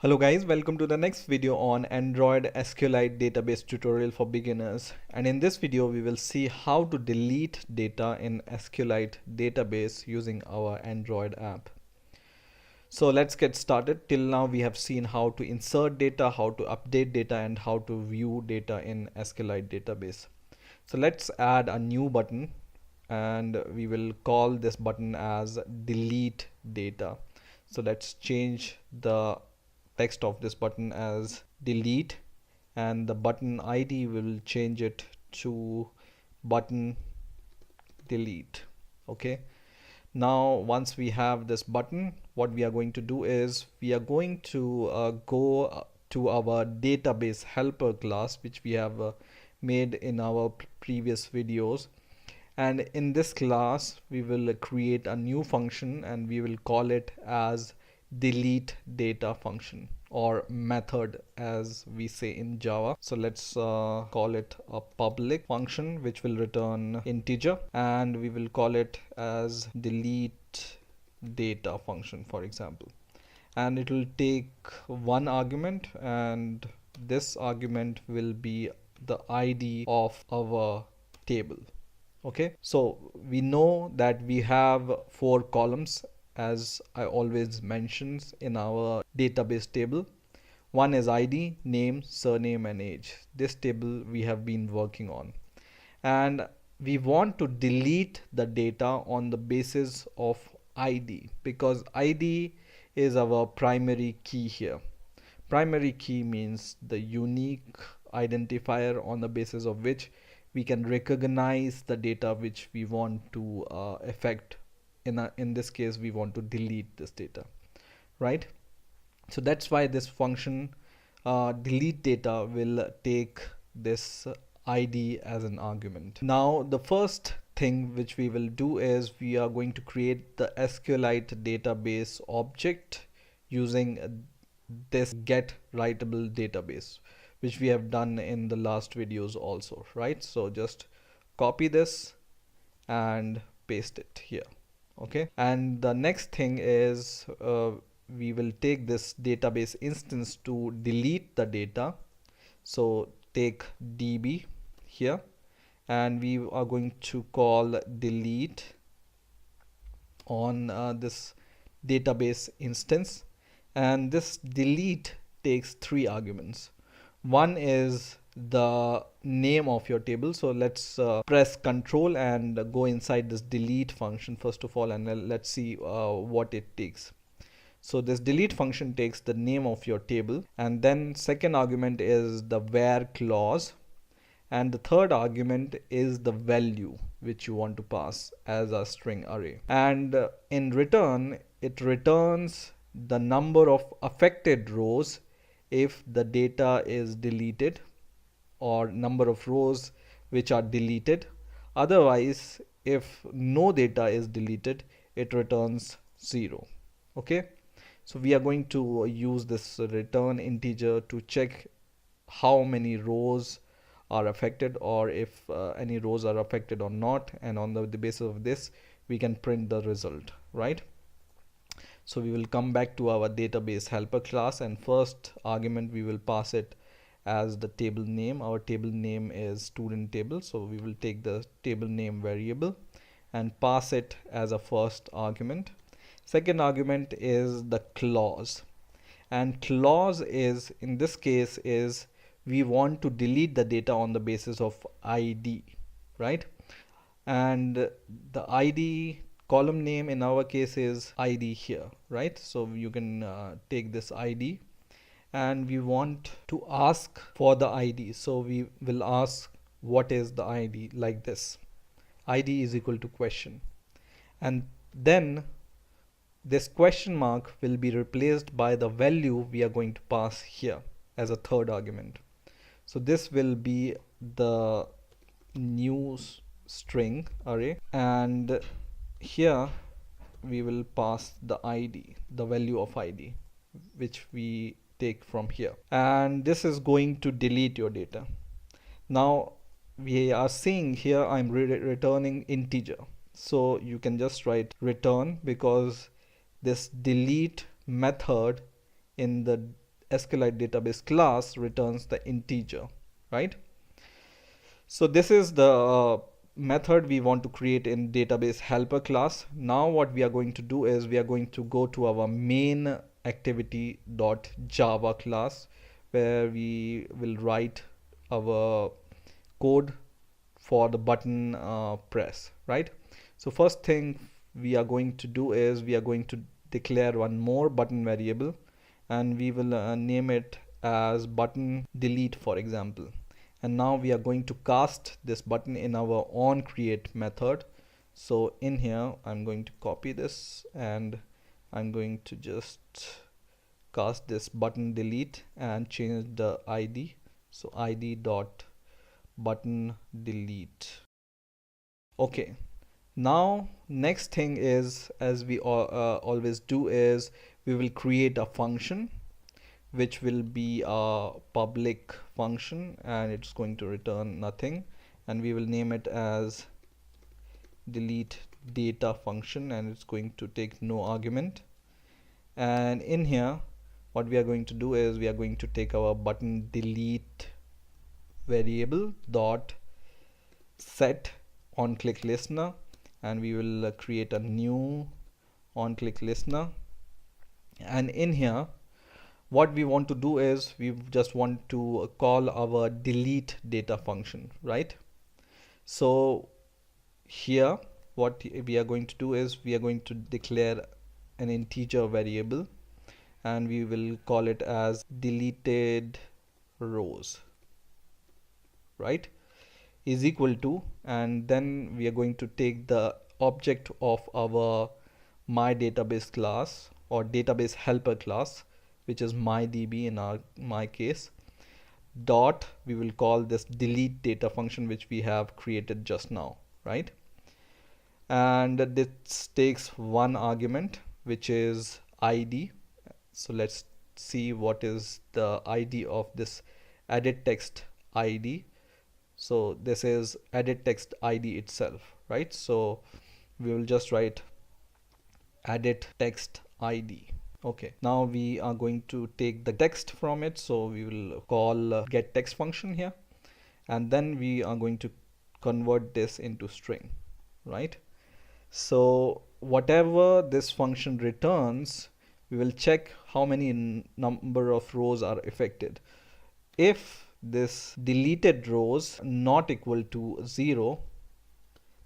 Hello guys, welcome to the next video on Android SQLite Database tutorial for beginners. And in this video we will see how to delete data in SQLite Database using our Android app. So let's get started. Till now we have seen how to insert data, how to update data, and how to view data in SQLite Database. So let's add a new button and we will call this button as delete data. So let's change the text of this button as delete, and the button ID will change it to button delete. Okay, now once we have this button, what we are going to do is we are going to go to our database helper class, which we have made in our previous videos. And in this class we will create a new function and we will call it as delete data function, or method as we say in Java. So let's call it a public function which will return integer, and we will call it as delete data function, for example. And it will take one argument, and this argument will be the ID of our table. Okay, so we know that we have 4 columns, as I always mentions in our database table. One is ID, name, surname, and age. This table we have been working on, and we want to delete the data on the basis of ID, because ID is our primary key here. Primary key means the unique identifier on the basis of which we can recognize the data which we want to affect. In this case we want to delete this data, right? So that's why this function delete data will take this ID as an argument. Now the first thing which we will do is we are going to create the SQLite database object using this get writable database, which we have done in the last videos also, right? So just copy this and paste it here. Okay, and the next thing is we will take this database instance to delete the data. So take db here, and we are going to call delete on this database instance, and this delete takes 3 arguments. One is the name of your table. So let's press control and go inside this delete function first of all, and let's see what it takes. So this delete function takes the name of your table, and then second argument is the where clause, and the third argument is the value which you want to pass as a string array. And in return it returns the number of affected rows if the data is deleted, or number of rows which are deleted. Otherwise, if no data is deleted, it returns 0. Okay, so we are going to use this return integer to check how many rows are affected, or if any rows are affected or not, and on the basis of this we can print the result, right? So we will come back to our database helper class, and first argument we will pass it as the table name. Our table name is student table, so we will take the table name variable and pass it as a first argument. Second argument is the clause, and clause is, in this case, is we want to delete the data on the basis of ID, right? And the ID column name in our case is ID here, right? So you can take this ID, and we want to ask for the ID. So we will ask what is the ID, like this. ID is equal to question, and then this question mark will be replaced by the value we are going to pass here as a third argument. So this will be the new string array, and here we will pass the ID, the value of ID, which we take from here, and this is going to delete your data. Now we are seeing here I'm returning integer, so you can just write return, because this delete method in the SQLite Database class returns the integer, right? So this is the method we want to create in database helper class. Now what we are going to do is we are going to go to our main activity.java class, where we will write our code for the button press, right? So first thing we are going to do is we are going to declare one more button variable, and we will name it as button delete, for example. And now we are going to cast this button in our onCreate method. So in here I'm going to copy this and I'm going to just cast this button delete and change the ID. So ID dot button delete. Okay, now next thing is, as we always do, is we will create a function which will be a public function and it's going to return nothing, and we will name it as delete data function, and it's going to take no argument. And in here what we are going to do is we are going to take our button delete variable dot set onClick listener, and we will create a new onClick listener. And in here what we want to do is we just want to call our delete data function, right? So here what we are going to do is we are going to declare an integer variable, and we will call it as deleted rows, right, is equal to, and then we are going to take the object of our my database class or database helper class, which is mydb in my case, dot we will call this delete data function which we have created just now, right? And this takes one argument which is ID. So let's see what is the ID of this edit text ID. So this is edit text ID itself, right? So we will just write edit text ID. Okay, now we are going to take the text from it, so we will call get text function here, and then we are going to convert this into string, right? So whatever this function returns, we will check how many number of rows are affected. If this deleted rows not equal to 0,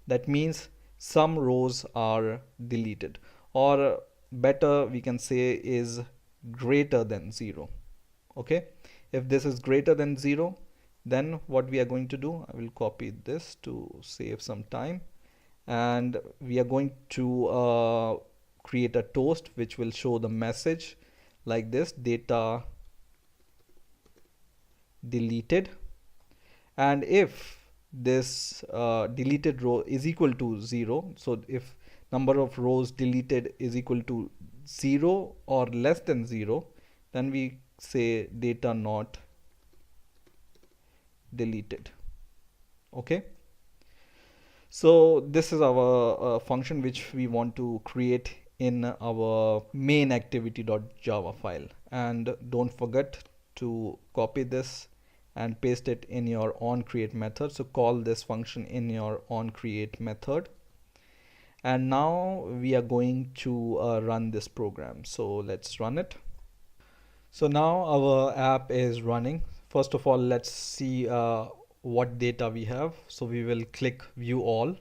that means some rows are deleted, or better we can say is greater than 0. Okay, if this is greater than 0, then what we are going to do, I will copy this to save some time, and we are going to create a toast which will show the message like this: data deleted. And if this deleted row is equal to 0, so if number of rows deleted is equal to 0 or less than 0, then we say data not deleted. Okay, so this is our function which we want to create in our main activity.java file. And don't forget to copy this and paste it in your onCreate method. So call this function in your onCreate method. And now we are going to run this program. So let's run it. So now our app is running. First of all, let's see what data we have. So we will click view all,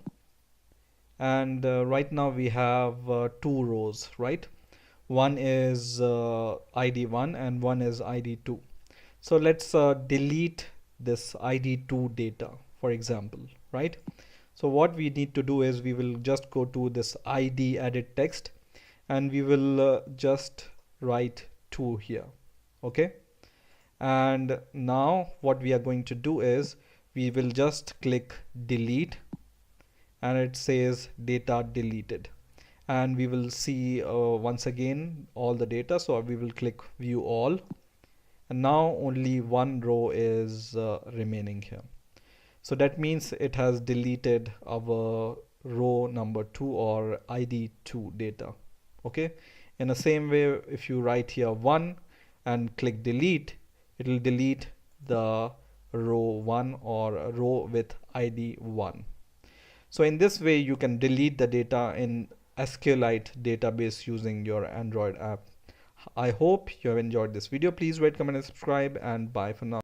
and right now we have 2 rows, right? One is ID1 and one is ID2. So let's delete this ID2 data, for example, right? So what we need to do is we will just go to this ID edit text, and we will just write 2 here. Okay, and now what we are going to do is we will just click delete, and it says data deleted, and we will see once again all the data. So we will click view all, and now only one row is remaining here. So that means it has deleted our row number 2 or ID2 data. Okay, in the same way, if you write here 1, and click delete, it will delete the row 1 or a row with ID 1. So in this way you can delete the data in SQLite database using your Android app. I hope you have enjoyed this video. Please rate, comment and subscribe, and bye for now.